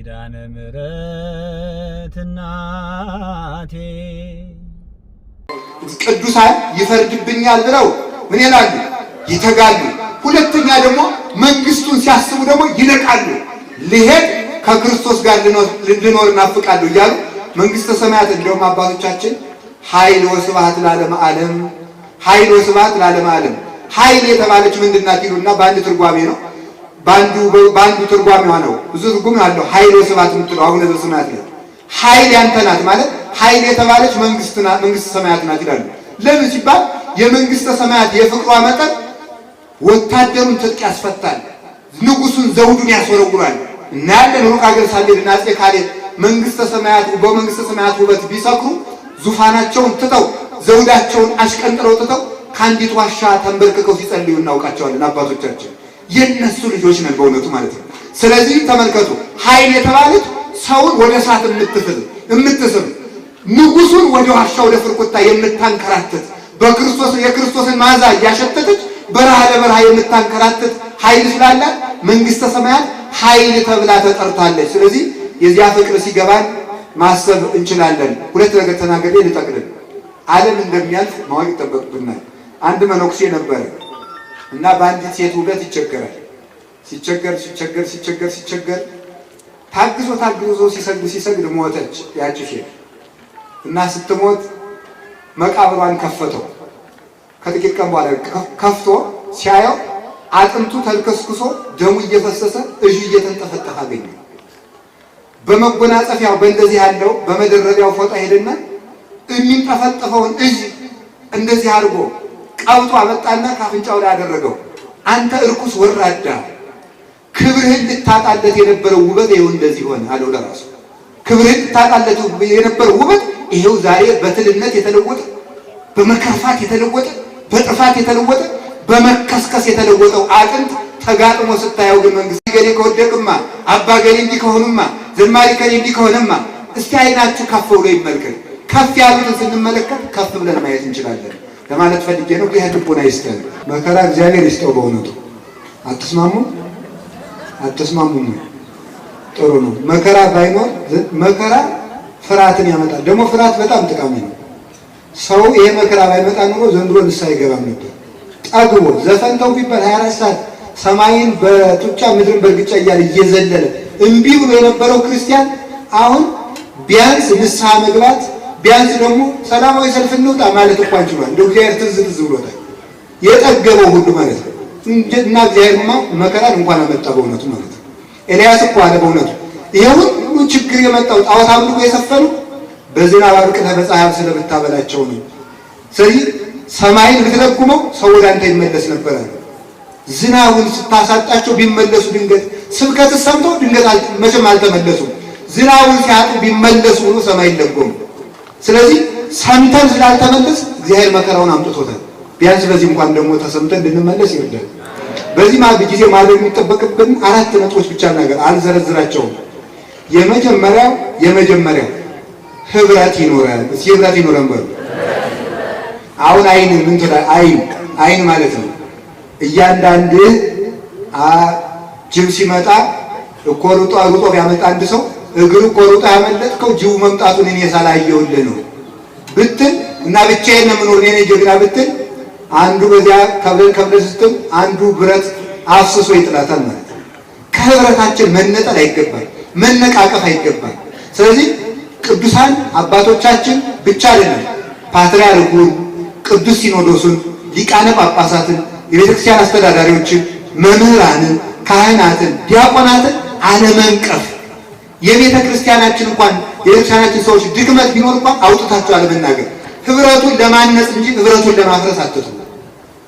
ኪዳነ ምሕረት እናቴ ቅዱሳን ይፈርድብኛል ብለው ምን ይላሉ? ይተጋሉ። ሁለተኛ ደግሞ መንግስቱን ሲያስቡ ደግሞ ይነቃሉ። ልሄድ ከክርስቶስ ጋር ልኖር እናፍቃለሁ እያሉ መንግስተ ሰማያት እንደውም አባቶቻችን ኃይል ወስብሐት ለዓለመ ዓለም ኃይል ወስብሐት ለዓለመ ዓለም ኃይል የተባለች ምንድናት ይሉና በአንድ ትርጓሜ ነው በአንዱ ትርጓሜዋ ነው ብዙ ትርጉም አለው። ኃይል ወስብሐት የምትለው አቡነ ዘበሰማያት ነው። ኃይል ያንተ ናት ማለት ኃይል የተባለች መንግስተ ሰማያት ናት ይላሉ። ለምን ሲባል የመንግስተ ሰማያት የፍቅሯ መጠን ወታደሩን ትጥቅ ያስፈታል፣ ንጉሱን ዘውዱን ያስወረውራል። እና ያለን ሩቅ አገር ሳሌድና አፄ ካሌብ በመንግስተ ሰማያት ውበት ቢሰክሩ ዙፋናቸውን ትተው ዘውዳቸውን አሽቀንጥረው ትተው ከአንዲት ዋሻ ተንበርክከው ሲጸልዩ እናውቃቸዋለን። አባቶቻችን የነሱ ልጆች ነን በእውነቱ ማለት ነው። ስለዚህ ተመልከቱ፣ ኃይል የተባለች ሰውን ወደ እሳት የምትስብ ንጉሱን ወደ ዋሻ ወደ ፍርቁታ የምታንከራትት የክርስቶስን መዓዛ እያሸተተች በረሃ ለበረሃ የምታንከራትት ኃይል ስላላት መንግስተ ሰማያት ኃይል ተብላ ተጠርታለች። ስለዚህ የዚያ ፍቅር ሲገባን ማሰብ እንችላለን። ሁለት ነገር ተናግሬ ልጠቅልል። ዓለም እንደሚያልፍ ማወቅ ይጠበቅብናል። አንድ መነኩሴ ነበረ እና በአንዲት ሴት ውበት ይቸገራል። ሲቸገር ታግዞ ሲሰግድ ሞተች ያቺ ሴት እና ስትሞት መቃብሯን ከፈተው። ከጥቂት ቀን በኋላ ከፍቶ ሲያየው አጥንቱ ተልከስክሶ ደሙ እየፈሰሰ እጁ እየተንጠፈጠፈ አገኘ። በመጎናጸፊያው በእንደዚህ ያለው በመደረቢያው ፎጣ ሄደና የሚንጠፈጠፈውን እጅ እንደዚህ አድርጎ ቀውጦ አመጣና ካፍንጫው ላይ አደረገው። አንተ እርኩስ ወራዳ፣ ክብርህን ልታጣለት የነበረው ውበት ይኸው እንደዚህ ሆነ አለው ለራሱ። ክብርህን ልታጣለት የነበረው ውበት ይኸው ዛሬ በትልነት የተለወጠ፣ በመከርፋት የተለወጠ፣ በጥፋት የተለወጠ፣ በመከስከስ የተለወጠው አጥንት ተጋጥሞ ስታየው ግን መንግስት ገሌ ከወደቅማ አባ ገሌ እንዲህ ከሆኑማ ዘማሪ ገሌ እንዲህ ከሆነማ እስቲ አይናችሁ ከፍ ብሎ ይመልከት። ከፍ ያሉትን ስንመለከት ከፍ ብለን ማየት እንችላለን ለማለት ፈልጌ ነው። ይሄ ልቦና ይስጠን። መከራ እግዚአብሔር ይስጠው በእውነቱ። አትስማሙም? ጥሩ ነው። መከራ ባይኖር መከራ ፍርሃትን ያመጣል። ደግሞ ፍርሃት በጣም ጠቃሚ ነው። ሰው ይሄ መከራ ባይመጣ ኑሮ ዘንድሮ ንስሐ አይገባም ነበር። ጠግቦ ዘፈንተው ቢባል 24 ሰዓት ሰማይን በጡጫ ምድርን በእርግጫ እያለ እየዘለለ እምቢ ብሎ የነበረው ክርስቲያን አሁን ቢያንስ ንስሐ መግባት ቢያንስ ደግሞ ሰላማዊ ሰልፍ እንውጣ ማለት እንኳን ችሏል። እንደው እግዚአብሔር ትዝ ብሎታል የጠገበው ሁሉ ማለት ነው። እና እግዚአብሔርማ መከራን እንኳን አመጣ በእውነቱ ማለት ነው። ኤልያስ እኮ አለ በእውነቱ ይሄ ሁሉ ችግር የመጣው ጣዖት አምልኮ የሰፈኑ በዝናብ አብቅተህ በፀሐይ ስለምታበላቸው ነው። ስለዚህ ሰማይን ብትለጉመው ሰው ወደ አንተ ይመለስ ነበር። ዝናቡን ስታሳጣቸው ቢመለሱ ድንገት ስብከት ሰምተው ድንገት መቼም አልተመለሱም። ዝናቡን ሲያጡ ቢመለሱ ነው ሰማይ ይለጎም። ስለዚህ ሰምተን ስላልተመለስ እግዚአብሔር መከራውን አምጥቶታል። ቢያንስ በዚህ እንኳን ደግሞ ተሰምተን እንድንመለስ ይርዳል። በዚህ ጊዜ ማድረግ የሚጠበቅብን 4 ነጥቦች ብቻ ነገር አልዘረዝራቸውም። የመጀመሪያው ህብረት ይኖራል። እስኪ ህብረት ይኖረን በሉ። አሁን አይን ማለት ነው። እያንዳንድ ጅብ ሲመጣ እኮ ሩጦ ቢያመጣ አንድ ሰው እግሩ እኮ ሩጦ ያመለጥከው ጅቡ መምጣቱን እኔ ሳላየውልህ ነው ብትል እና ብቻዬን ነው የምኖር እኔ ጀግና ብትል አንዱ በዚያ ከብለ ስትል አንዱ ብረት አፍስሶ ይጥላታል ማለት ነው። ከህብረታችን መነጠል አይገባል፣ መነቃቀፍ አይገባል። ስለዚህ ቅዱሳን አባቶቻችን ብቻ አይደለም ፓትርያርኩን፣ ቅዱስ ሲኖዶሱን፣ ሊቃነ ጳጳሳትን፣ የቤተክርስቲያን አስተዳዳሪዎችን፣ መምህራንን፣ ካህናትን፣ ዲያቆናትን አለመንቀፍ የቤተ ክርስቲያናችን እንኳን የቤተክርስቲያናችን ሰዎች ድክመት ቢኖር እንኳን አውጥታቸው አለመናገር። ህብረቱን ለማነጽ እንጂ ህብረቱን ለማፍረስ አትጡ።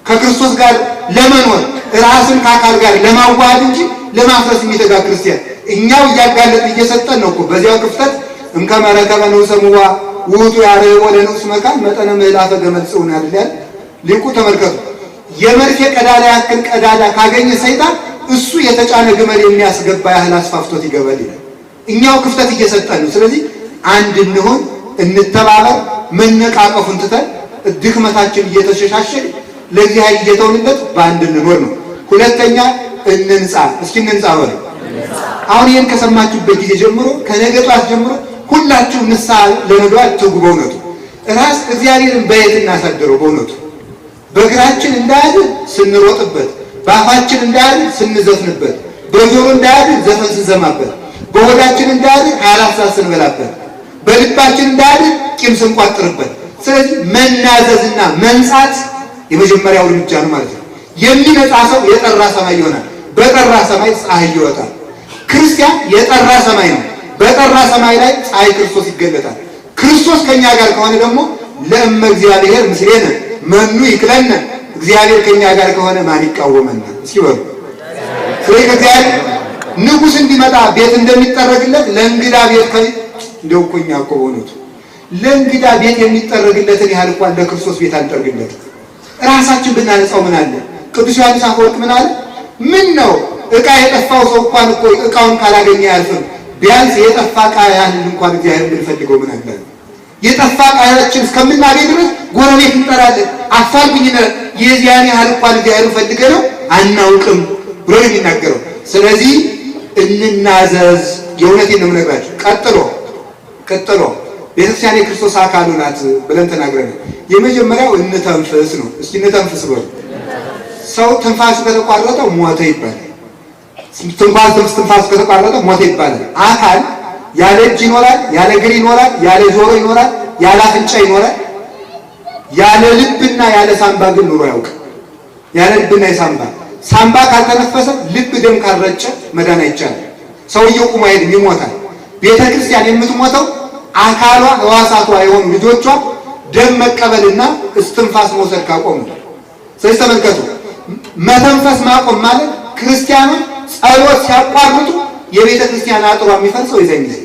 ከክርስቶስ ጋር ለመኖር ራስን ከአካል ጋር ለማዋሃድ እንጂ ለማፍረስ የሚተጋ ክርስቲያን እኛው እያጋለጥን እየሰጠን ነው እኮ። በዚያው ክፍተት እንከመረከበ ንዑሰ ምዋ ውእቱ ያርኅቦ ለንዑስ መካን መጠነ ምህላፈ ገመድ ጽውን ያድላል ሊቁ። ተመልከቱ፣ የመርፌ ቀዳዳ ያክል ቀዳዳ ካገኘ ሰይጣን እሱ የተጫነ ግመል የሚያስገባ ያህል አስፋፍቶት ይገባል ይላል። እኛው ክፍተት እየሰጠን ነው። ስለዚህ አንድ እንሆን፣ እንተባበር፣ መነቃቀፉን ትተን ድክመታችን እየተሸሻሸን ለእግዚአብሔር እየተውንለት በአንድ እንኖር ነው። ሁለተኛ እንንጻ። እስኪ እንንጻ በሉ። አሁን ይሄን ከሰማችሁበት ጊዜ ጀምሮ ከነገ ጧት ጀምሮ ሁላችሁ ንስሐ ለነገዋ ትጉ። በእውነቱ ራስ እግዚአብሔርን በየት እናሳድረው? በእውነቱ በእግራችን እንዳያድር ስንሮጥበት፣ በአፋችን እንዳያድር ስንዘፍንበት፣ በጆሮ እንዳያድር ዘፈን ስንሰማበት፣ በሆዳችን እንዳያድር 24 ሰዓት ስንበላበት፣ በልባችን እንዳያድር ቂም ስንቋጥርበት። ስለዚህ መናዘዝና መንጻት የመጀመሪያው እርምጃ ነው ማለት ነው። የሚነጻ ሰው የጠራ ሰማይ ይሆናል። በጠራ ሰማይ ፀሐይ ይወጣል። ክርስቲያን የጠራ ሰማይ ነው። በጠራ ሰማይ ላይ ፀሐይ ክርስቶስ ይገለጣል። ክርስቶስ ከኛ ጋር ከሆነ ደግሞ ለእመ እግዚአብሔር ምስሌነ መኑ ይክለነ፣ እግዚአብሔር ከኛ ጋር ከሆነ ማን ይቃወመናል? እስኪ በሉ። ስለዚህ እግዚአብሔር ንጉሥ እንዲመጣ ቤት እንደሚጠረግለት ለእንግዳ ቤት እንደው እኮ እኛ እኮ በእውነቱ ለእንግዳ ቤት የሚጠረግለትን ያህል እንኳን ለክርስቶስ ቤት አንጠርግለት። ራሳችን ብናነጻው ምን አለ? ቅዱስ ዮሐንስ አፈወርቅ ምን አለ? ምን ነው ዕቃ የጠፋው ሰው እንኳን እኮ ዕቃውን ካላገኘ አያልፍም። ቢያንስ የጠፋ ዕቃ ያህል እንኳን እግዚአብሔር ብንፈልገው ምን አለ? የጠፋ ዕቃችን እስከምናገኝ ድረስ ጎረቤት እንጠራለን፣ አፋልጉኝ እንላለን። የዚያን ያህል እንኳን እግዚአብሔር ፈልገ ነው አናውቅም ብሎ የሚናገረው። ስለዚህ እንናዘዝ። የእውነቴን ነው የምነግራችሁ። ቀጥሎ ቤተክርስቲያን የክርስቶስ አካሉ ናት ብለን ተናግረናል። የመጀመሪያው እንተንፍስ ነው። እስኪ እንተንፍስ በሉ። ሰው ትንፋሱ ከተቋረጠ ሞተ ይባላል። ትንፋሱ ከተቋረጠ ሞተ ይባላል። አካል ያለ እጅ ይኖራል፣ ያለ እግር ይኖራል፣ ያለ ጆሮ ይኖራል፣ ያለ አፍንጫ ይኖራል። ያለ ልብና ያለ ሳምባ ግን ኑሮ ያውቃል። ያለ ልብና የሳምባ ሳምባ ካልተነፈሰ ልብ ደም ካልረጨ መዳን አይቻልም። ሰውየው ቁሞ አይሄድም፣ ይሞታል። ቤተክርስቲያን የምትሞተው አካሏ ሕዋሳቷ የሆኑ ልጆቿ ደም መቀበልና እስትንፋስ መውሰድ ካቆሙ። ስለዚህ ተመልከቱ፣ መተንፈስ ማቆም ማለት ክርስቲያኖች ጸሎት ሲያቋርጡ የቤተ ክርስቲያን አጥሯ የሚፈርሰው የዚያን ጊዜ።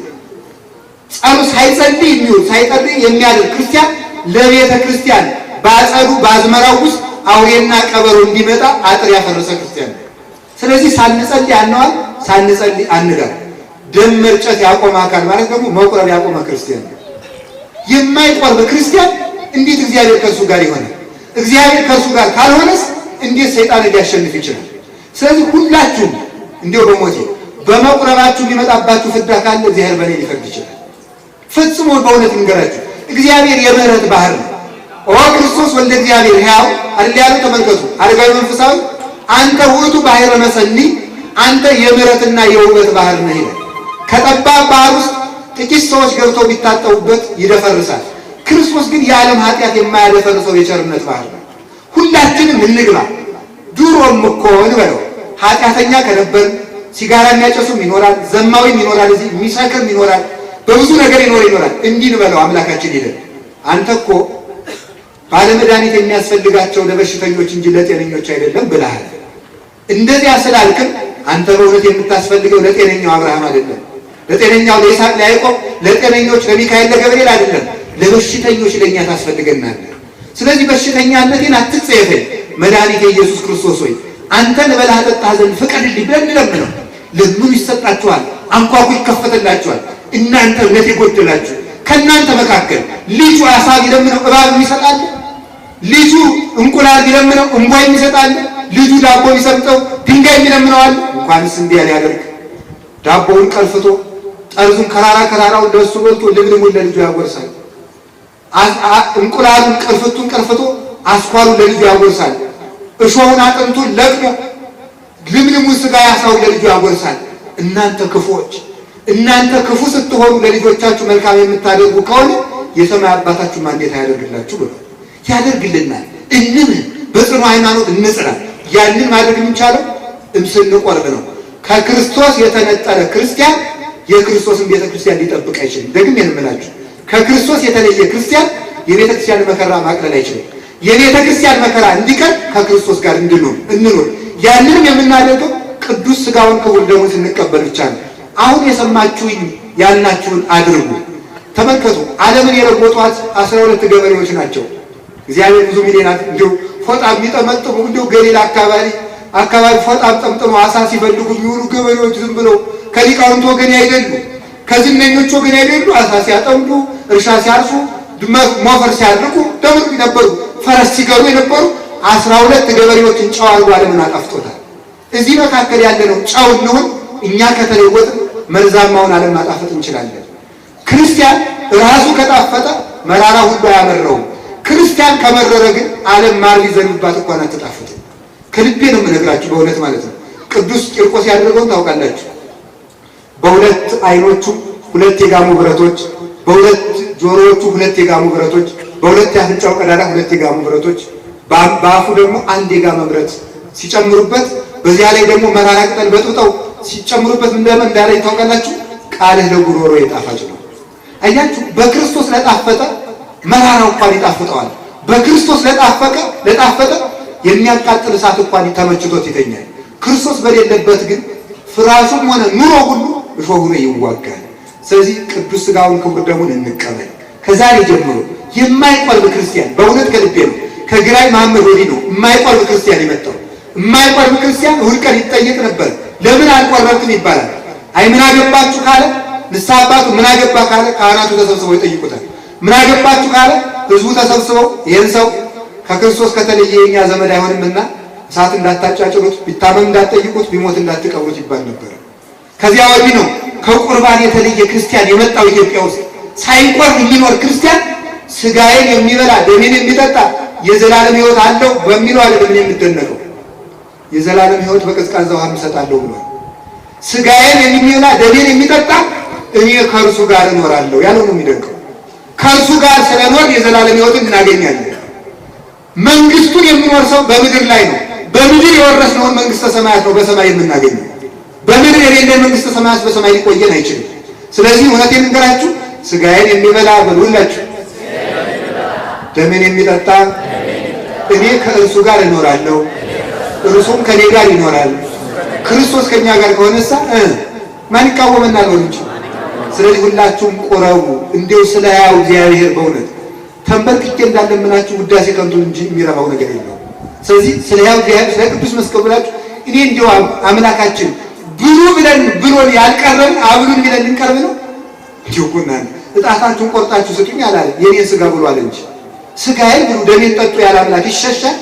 ጸሎት ሳይጸልይ የሚውል ሳይጸልይ የሚያድር ክርስቲያን ለቤተ ክርስቲያን በአጸዱ በአዝመራው ውስጥ አውሬና ቀበሮ እንዲመጣ አጥር ያፈረሰ ክርስቲያን። ስለዚህ ሳንጸልይ አነዋል፣ ሳንጸልይ አንዳር። ደም መርጨት ያቆመ አካል ማለት ደግሞ መቁረብ ያቆመ ክርስቲያን። የማይቆርብ ክርስቲያን እንዴት እግዚአብሔር ከእርሱ ጋር ይሆናል? እግዚአብሔር ከእርሱ ጋር ካልሆነስ እንዴት ሰይጣን ሊያሸንፍ ይችላል? ስለዚህ ሁላችሁም እንዲሁ በሞቴ በመቁረባችሁ የሚመጣባችሁ ፍዳ ካለ እግዚአብሔር በእኔ ሊፈርድ ይችላል። ፈጽሞ በእውነት እንገራችሁ፣ እግዚአብሔር የምህረት ባህር ነው። ኦ ክርስቶስ ወልደ እግዚአብሔር ሕያው አይደል ያለው? ተመልከቱ፣ አረጋዊ መንፈሳዊ አንተ ውእቱ ባሕረ መሰኒ፣ አንተ የምህረትና የውበት ባህር ነህ ይላል። ከጠባብ ባህር ውስጥ ጥቂት ሰዎች ገብተው ቢታጠቡበት ይደፈርሳል። ክርስቶስ ግን የዓለም ኃጢአት የማያደፈርሰው የቸርነት ባህር ነው። ሁላችንም እንግባ። ድሮም እኮ እንበለው ኃጢአተኛ ከነበር ሲጋራ የሚያጨሱም ይኖራል፣ ዘማዊም ይኖራል፣ እዚህ የሚሰክርም ይኖራል፣ በብዙ ነገር ይኖራል። እንዲህ እንበለው አምላካችን ይላል፣ አንተ እኮ ባለመድኃኒት የሚያስፈልጋቸው ለበሽተኞች እንጂ ለጤነኞች አይደለም ብለሃል። እንደዚያ ስላልክም አንተ በእውነት የምታስፈልገው ለጤነኛው አብርሃም አይደለም፣ ለጤነኛው ለይስሐቅ ለያዕቆብ፣ ለጤነኞች ለሚካኤል ለገብርኤል አይደለም፣ ለበሽተኞች ለእኛ ታስፈልገናለህ። ስለዚህ በሽተኛነቴን አትጸየፈኝ፣ መድኃኒቴ ኢየሱስ ክርስቶስ ሆይ አንተን እበላህ እጠጣህ ዘንድ ፍቀድልኝ ብለን እንለምነው። ለምኑ ይሰጣችኋል፣ አንኳኩ ይከፈትላችኋል። እናንተ እምነት የጎደላችሁ ከእናንተ መካከል ልጁ ዓሣ ቢለምነው እባብ ይሰጣል? ልጁ እንቁላል ቢለምነው እንቧይ ይሰጣል? ልጁ ዳቦ ቢሰጠው ድንጋይ ቢለምነዋል? እንኳንስ እንዲያ ሊያደርግ ዳቦውን ቀልፍቶ ጠርዙን ከራራውን ለእሱ በልቶ ልምልሙን ለልጁ ያጎርሳል። እንቁላሉን ቅርፍቱን ቀልፍቶ አስኳሉን ለልጁ ያጎርሳል። እሾሁን አጥንቱን ለቅሞ ልምልሙን ሥጋ ያሳውን ለልጁ ያጎርሳል። እናንተ ክፉዎች፣ እናንተ ክፉ ስትሆኑ ለልጆቻችሁ መልካም የምታደርጉ ከሆነ የሰማይ አባታችሁ እንዴት አያደርግላችሁ ብሎ ያደርግልናል። እንምን በጽኑ ሃይማኖት እንጽና። ያንን ማድረግ የሚቻለው ስንቆርብ ነው። ከክርስቶስ የተነጠለ ክርስቲያን የክርስቶስን ቤተ ክርስቲያን ሊጠብቅ አይችልም። ደግሜ የምላችሁ ከክርስቶስ የተለየ ክርስቲያን የቤተ ክርስቲያን መከራ ማቅለል አይችልም። የቤተ ክርስቲያን መከራ እንዲቀር ከክርስቶስ ጋር እንኑር። ያንንም የምናደርገው ቅዱስ ሥጋውን ክቡር ደሙን ስንቀበል ብቻ ነው። አሁን የሰማችሁኝ ያልናችሁን አድርጉ። ተመልከቱ፣ ዓለምን የለወጧት 12 ገበሬዎች ናቸው። እግዚአብሔር ብዙ ሚሊዮናት እንዲሁ ፎጣ የሚጠመጥሙ እንዲሁ ገሊላ አካባቢ ፎጣ ጠምጥመው ዓሣ ሲፈልጉ የሚውሉ ገበሬዎች ዝም ብለው ከሊቃውንት ወገን አይደሉ፣ ከዝነኞች ወገን አይደሉ። ዓሣ ሲያጠምዱ፣ እርሻ ሲያርሱ፣ ሞፈር ሲያድርቁ ደምሩ ነበሩ። ፈረስ ሲገሩ የነበሩ 12 ገበሬዎችን ጨው አድርጎ ዓለምን አጣፍጦታል። እዚህ መካከል ያለ ነው ጨው እንሁን እኛ ከተለወጥን መርዛማውን ዓለም ማጣፈጥ እንችላለን። ክርስቲያን ራሱ ከጣፈጠ መራራ ሁሉ አያመረውም። ክርስቲያን ከመረረ ግን ዓለም ማር ሊዘንባት እንኳን አትጣፍጥም። ከልቤ ነው የምነግራችሁ በእውነት ማለት ነው። ቅዱስ ቂርቆስ ያደረገውን ታውቃላችሁ። በሁለት አይኖቹ ሁለት የጋሙ ብረቶች፣ በሁለት ጆሮዎቹ ሁለት የጋሙ ብረቶች፣ በሁለት የአፍንጫው ቀዳዳ ሁለት የጋሙ ብረቶች፣ በአፉ ደግሞ አንድ የጋመ ብረት ሲጨምሩበት፣ በዚያ ላይ ደግሞ መራራ ቅጠል በጥብጠው ሲጨምሩበት እንደምን እንዳለ ታውቃላችሁ? ቃልህ ለጉሮሮ የጣፋጭ ነው። አያችሁ፣ በክርስቶስ ለጣፈጠ መራራው እንኳን ይጣፍጠዋል። በክርስቶስ ለጣፈጠ የሚያቃጥል እሳት እንኳን ተመችቶት ይተኛል። ክርስቶስ በሌለበት ግን ፍራሹም ሆነ ኑሮ ሁሉ እሾህ ሆኖ ይዋጋል። ስለዚህ ቅዱስ ሥጋውን ክቡር ደሙን እንቀበል። ከዛሬ ጀምሮ የማይቆርብ ክርስቲያን በእውነት ከልቤ ነው። ከግራኝ መሐመድ ወዲህ ነው የማይቆርብ ክርስቲያን የመጣው። የማይቆርብ ክርስቲያን እሑድ ቀን ይጠየቅ ነበር። ለምን አልቆረብክም ይባላል። አይ ምን አገባችሁ ካለ ንስሐ አባቱ ምን አገባ ካለ ካህናቱ ተሰብስበው ይጠይቁታል። ምን አገባችሁ ካለ ህዝቡ ተሰብስበው ይህን ሰው ከክርስቶስ ከተለየ የኛ ዘመድ አይሆንምና እሳት እንዳታጫጭሩት፣ ቢታመም እንዳትጠይቁት፣ ቢሞት እንዳትቀብሩት ይባል ነበር። ከዚያ ወዲህ ነው ከቁርባን የተለየ ክርስቲያን የመጣው ኢትዮጵያ ውስጥ። ሳይቆርብ የሚኖር ክርስቲያን ሥጋዬን የሚበላ ደሜን የሚጠጣ የዘላለም ሕይወት አለው በሚለው አይደለም የምደነቀው። የዘላለም ሕይወት በቀዝቃዛ ውሃ እሰጣለሁ ብሏል። ሥጋዬን የሚበላ ደሜን የሚጠጣ እኔ ከእርሱ ጋር እኖራለሁ ያለው ነው የሚደንቀው። ከእርሱ ጋር ስለኖር የዘላለም ሕይወትን እናገኛለን። መንግስቱን የሚኖር ሰው በምድር ላይ ነው። በምድር የወረስነውን መንግስተ ሰማያት ነው በሰማይ የምናገኘው። በምድር የሌለ መንግስተ ሰማያት በሰማይ ሊቆየን አይችልም። ስለዚህ እውነቴን እንገራችሁ፣ ሥጋዬን የሚበላ በሉላችሁ፣ ደሜን የሚጠጣ እኔ ከእርሱ ጋር እኖራለሁ፣ እርሱም ከኔ ጋር ይኖራል። ክርስቶስ ከኛ ጋር ከሆነሳ ማን ይቃወመናል? ወንጂ ስለዚህ ሁላችሁም ቆረቡ። እንዲሁ ስለ ሕያው እግዚአብሔር በእውነት ተንበርክኬ እንዳለምናችሁ ውዳሴ ከንቱ እንጂ የሚረባው ነገር የለው። ስለዚህ ስለ ሕያው እግዚአብሔር ስለ ቅዱስ መስቀል ብላችሁ እኔ እንዲሁ አምላካችን ብሎን ያልቀረን አብሉን ብለን ልንቀርብ ነው። እንዲሁ እኮና እጣታችሁን ቆርጣችሁ ስጡኝ አላለ። የኔን ሥጋ ብሏል እንጂ ሥጋዬን ብሉ ደሜን ጠጡ ያለ አምላክ ይሸሻል?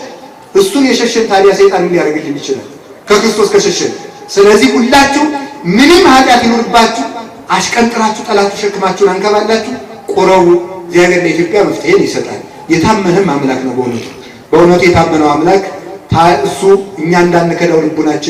እሱን የሸሸን ታዲያ ሰይጣን ምን ሊያደርግልን ይችላል? ከክርስቶስ ከሸሸን። ስለዚህ ሁላችሁ ምንም ኃጢአት ይኖርባችሁ አሽቀንጥራችሁ ጠላቱ ሸክማችሁን አንከባላችሁ ቆረቡ። እግዚአብሔር ለኢትዮጵያ መፍትሄን ይሰጣል። የታመነም አምላክ ነው። በእውነቱ የታመነው አምላክ እሱ እኛ እንዳንከዳው ልቡናችን